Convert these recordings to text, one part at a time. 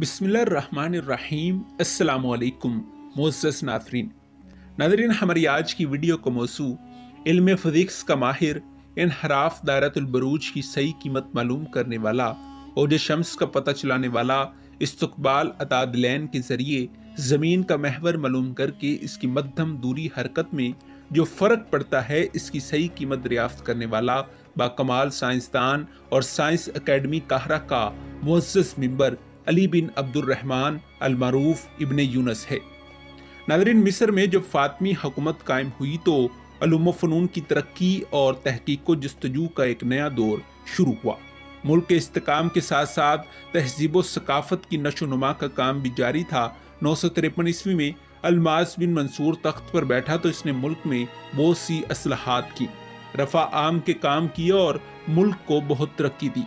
बिस्मिल्लाहिर्रहमानिर्रहीम। अस्सलामुअलैकुम मोअज़्ज़ज़ नाज़रीन। नाज़रीन, हमारी आज की वीडियो का मौज़ू इल्म फ़िज़िक्स का माहिर इन्हराफ दायरतुल बुरूज की सही कीमत मालूम करने वाला और शम्स का पता चलाने वाला इस्तक़बाल अतादलैन के ज़रिए ज़मीन का महवर मालूम करके इसकी मध्यम दूरी हरकत में जो फ़र्क पड़ता है इसकी सही कीमत दरियाफ्त करने वाला बाकमाल साइंसदान और साइंस अकेडमी काहरा का मुअज़्ज़ज़ मेंबर अली बिन अब्दुर्रहमान अल मारूफ इब्ने यूनस है। नाज़रीन, मिस्र में जब फातमी हुकूमत कायम हुई तो उलूम व फ़नून की तरक्की और तहकीक व जस्तजू का एक नया दौर शुरू हुआ। मुल्क के इस्तेकाम के साथ साथ तहज़ीब व सकाफ़त की नशो नुमा का काम भी जारी था। 953 ईस्वी में अल्मास बिन मंसूर तख्त पर बैठा तो इसने मुल्क में बहुत सी असलाहात की, रफ़ा आम के काम किए और मुल्क को बहुत तरक्की दी।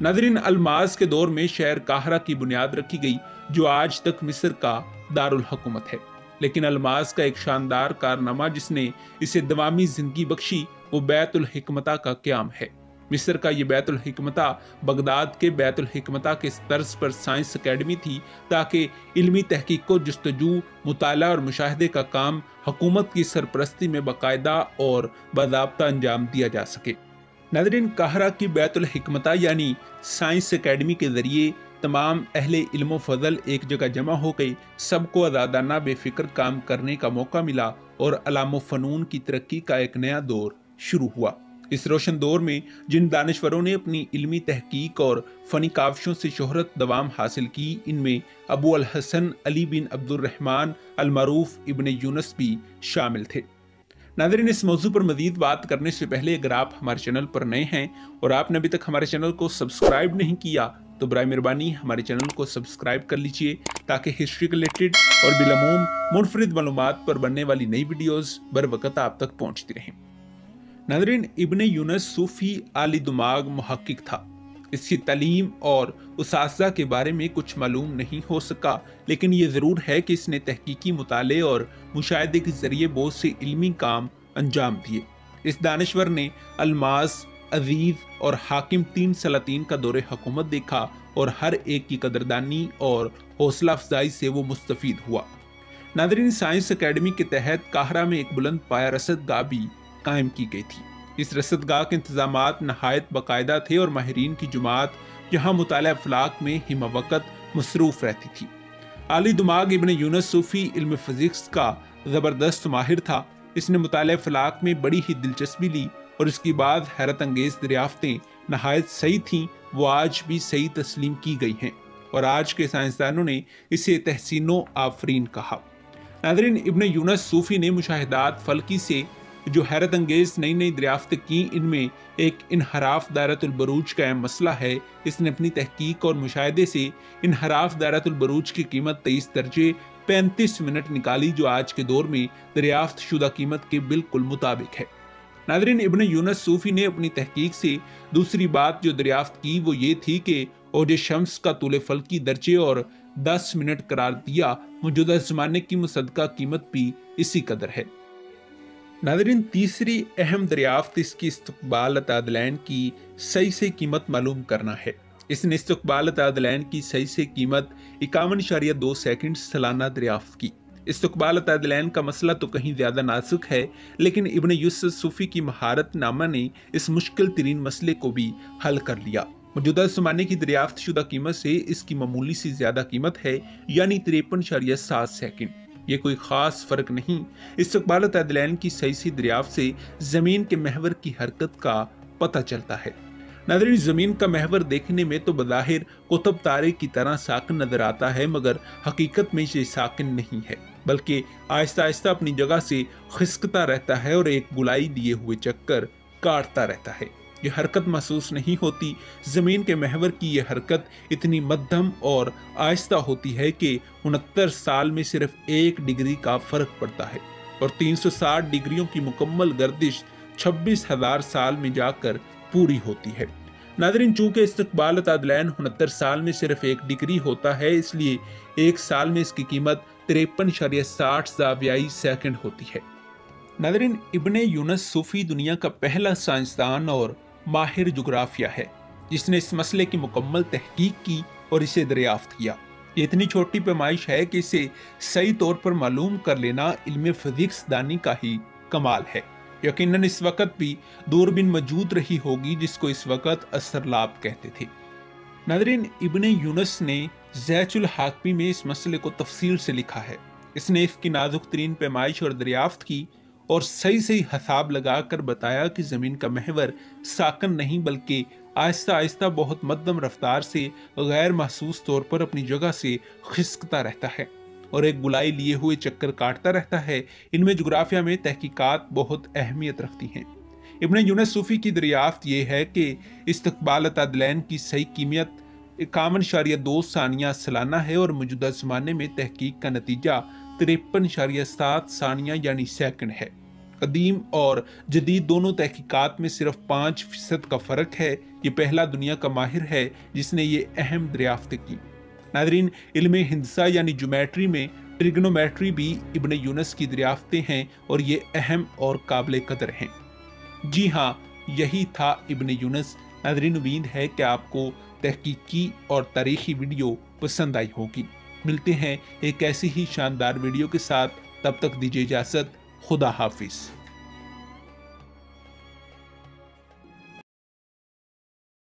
नाज़रीन, अल्मास के दौर में शहर काहरा की बुनियाद रखी गई जो आज तक मिस्र का दारुल हुकूमत है। लेकिन अल्मास का एक शानदार कारनामा जिसने इसे दवामी जिंदगी बख्शी वो बैतुल हिकमता का क़याम है। मिस्र का ये बैतुल हिकमता बगदाद के बैतुल हिकमता के तर्ज पर साइंस अकेडमी थी ताकि इल्मी तहकीक को जस्तजू मुताला और मुशाहदे का काम हुकूमत की सरपरस्ती में बाकायदा और बाज़ाब्ता अंजाम दिया जा सके। नाज़रीन, काहरा की बैतुल हिकमता यानी साइंस अकेडमी के ज़रिए तमाम अहले इल्म फ़ज़ल एक जगह जमा हो गई। सबको आज़ादाना बेफिक्र काम करने का मौका मिला और अलाम फ़नून की तरक्की का एक नया दौर शुरू हुआ। इस रोशन दौर में जिन दानिश्वरों ने अपनी इल्मी तहकीक और फ़नी काविशों से शोहरत दवाम हासिल की, इनमें अबू अल हसन अली बिन अब्दुर्रहमान अल मारूफ इब्ने यूनस भी शामिल थे। नाज़रीन, इस मौजू पर मज़ीद बात करने से पहले अगर आप हमारे चैनल पर नए हैं और आपने अभी तक हमारे चैनल को सब्सक्राइब नहीं किया तो बराए मेहरबानी हमारे चैनल को सब्सक्राइब कर लीजिए ताकि हिस्ट्री रिलेटेड और बिलमूम मुनफरिद मालूमात पर बनने वाली नई वीडियोज़ बर वक़्त आप तक पहुँचती रहें। नाज़रीन, इब्ने यूनस सूफ़ी आली दिमाग मुहक्किक था। इसकी तालीम और उसासा के बारे में कुछ मालूम नहीं हो सका, लेकिन ये ज़रूर है कि इसने तहकीकी मुताले और मुशाहिदे के ज़रिए बहुत से इल्मी काम अंजाम दिए। इस दानिश्वर ने अल्मास, अजीज़ और हाकिम 3 सलातीन का दौरे हुकूमत देखा और हर एक की कदरदानी और हौसला अफजाई से वो मुस्तफ़ीद हुआ। नाज़रीन, साइंस अकेडमी के तहत काहरा में एक बुलंद पाया रसदगाह भी कायम की गई थी। इस रसदगाह के इंतजामात नहायत बाकायदा थे और माहिरीन की जुमात यहाँ मुताला अफलाक में हिमवक़्त मसरूफ़ रहती थी। आली दिमाग इब्ने यूनस सूफ़ी इल्म फ़िज़िक्स का ज़बरदस्त माहिर था। इसने मुताला अफलाक में बड़ी ही दिलचस्पी ली और इसके बाद हैरत अंगेज़ दरियाफ्तें नहायत सही थीं वो आज भी सही तस्लीम की गई हैं और आज के साइंसदानों ने इसे तहसीनो आफरीन कहा। नाज़रीन, इब्ने यूनस सूफ़ी ने मुशाहिदात फ़ल्की से जो हैरत अंगेज़ नई नई दरियाफ्तें की, इनमें एक इन्हराफ दायरतुल बुरूज का अहम मसला है। इसने अपनी तहकीक और मुशाहिदे से इन्हराफ दायरतुल बुरूज की कीमत 23 दर्जे 35 मिनट निकाली जो आज के दौर में दरियाफ्त शुदा कीमत के बिल्कुल मुताबिक है। नाज़रीन, इब्ने यूनस सूफ़ी ने अपनी तहकीक से दूसरी बात जो दरियाफ्त की वो ये थी कि औज शम्स का तूले फल्की दर्जे और 10 मिनट करार दिया। मौजूदा ज़माने की मुसद्दक़ा कीमत भी इसी कदर है। नाज़रीन, तीसरी अहम दरियाफ्त इसकी इस्तक़बाल अतादलैन की सही से कीमत मालूम करना है। इसने इस्तक़बाल अतादलैन की सही से कीमत 51.2 सेकंड सालाना दरियाफ्त की। इस्तक़बाल अतादलैन का मसला तो कहीं ज़्यादा नाजुक है, लेकिन इब्ने यूसुफ सूफ़ी की महारत नामा ने इस मुश्किल तरीन मसले को भी हल कर लिया। मौजूदा ज़माने की दरियाफ्त शुदा कीमत से इसकी मामूली सी ज़्यादा कीमत है, यानी 53.7 सेकंड। ये कोई ख़ास फ़र्क नहीं। इस्तक़बाल अतादलैन की सही सी दरियाफ्त से ज़मीन के महवर की हरकत का पता चलता है। नाज़रीन, ज़मीन का महवर देखने में तो बज़ाहिर कुतुब तारे की तरह साकिन नज़र आता है, मगर हकीकत में ये साकिन नहीं है, बल्कि आहिस्ता आहिस्ता अपनी जगह से खिसकता रहता है और एक बुलाई दिए हुए चक्कर काटता रहता है। ये हरकत महसूस नहीं होती। ज़मीन के महवर की ये हरकत इतनी मध्यम और आहिस्ता होती है कि 69 साल में सिर्फ 1 डिग्री का फ़र्क पड़ता है और 360 डिग्रियों की मुकम्मल गर्दिश 26,000 साल में जाकर पूरी होती है। नाज़रीन, चूँकि इस्तक़बाल अतादलैन 69 साल में सिर्फ 1 डिग्री होता है, इसलिए 1 साल में इसकी कीमत 53.60 ज़ावियाई सेकंड होती है। नाज़रीन, इब्ने यूनस सूफ़ी दुनिया का पहला साइंसदान और माहिर जोग्राफिया है जिसने इस मसले की मुकम्मल तहकीक की और इसे दरियाफ्त किया। ये इतनी छोटी पैमाइश है कि इसे सही तौर पर मालूम कर लेना इल्म फिजिक्स दानी का ही कमाल है। यकीनन इस वक्त भी दूरबीन मौजूद रही होगी जिसको इस वक्त असरलाब कहते थे। नाज़रीन, इब्ने यूनुस ने ज़ैचुल हाकमी में इस मसले को तफसील से लिखा है। इसने इसकी नाजुक तरीन पैमाइश और दरियाफ्त की और सही सही हिसाब लगाकर बताया कि ज़मीन का महवर साकन नहीं बल्कि आहिस्ता आहिस्ता बहुत मध्यम रफ्तार से गैर महसूस तौर पर अपनी जगह से खिसकता रहता है और एक गुलाई लिए हुए चक्कर काटता रहता है। इनमें जुग्राफिया में तहकीकात बहुत अहमियत रखती हैं। इब्ने यूनुस सूफी की दरियाफ्त ये है कि इस्तकबाल तदलैन की सही कीमत 51.2 सानिया सालाना है और मौजूदा ज़माने में तहकीक का नतीजा 53.7 सानिया यानी सेकंड है। कदीम और जदीद दोनों तहकीकात में सिर्फ 5% का फ़र्क है। ये पहला दुनिया का माहिर है जिसने ये अहम दरियाफ्त की। नाज़रीन, इल्मे हिंदसा यानी ज्योमेट्री में ट्रिग्नोमेट्री भी इब्ने यूनुस की दरियाफ्तें हैं और ये अहम और काबिल कदर हैं। जी हाँ, यही था इब्ने यूनुस। नाज़रीन, उम्मीद है कि आपको तहकीकी और तारीखी वीडियो पसंद आई होगी। मिलते हैं एक ऐसी ही शानदार वीडियो के साथ, तब तक दीजिए इजाज़त। खुदा हाफिज़।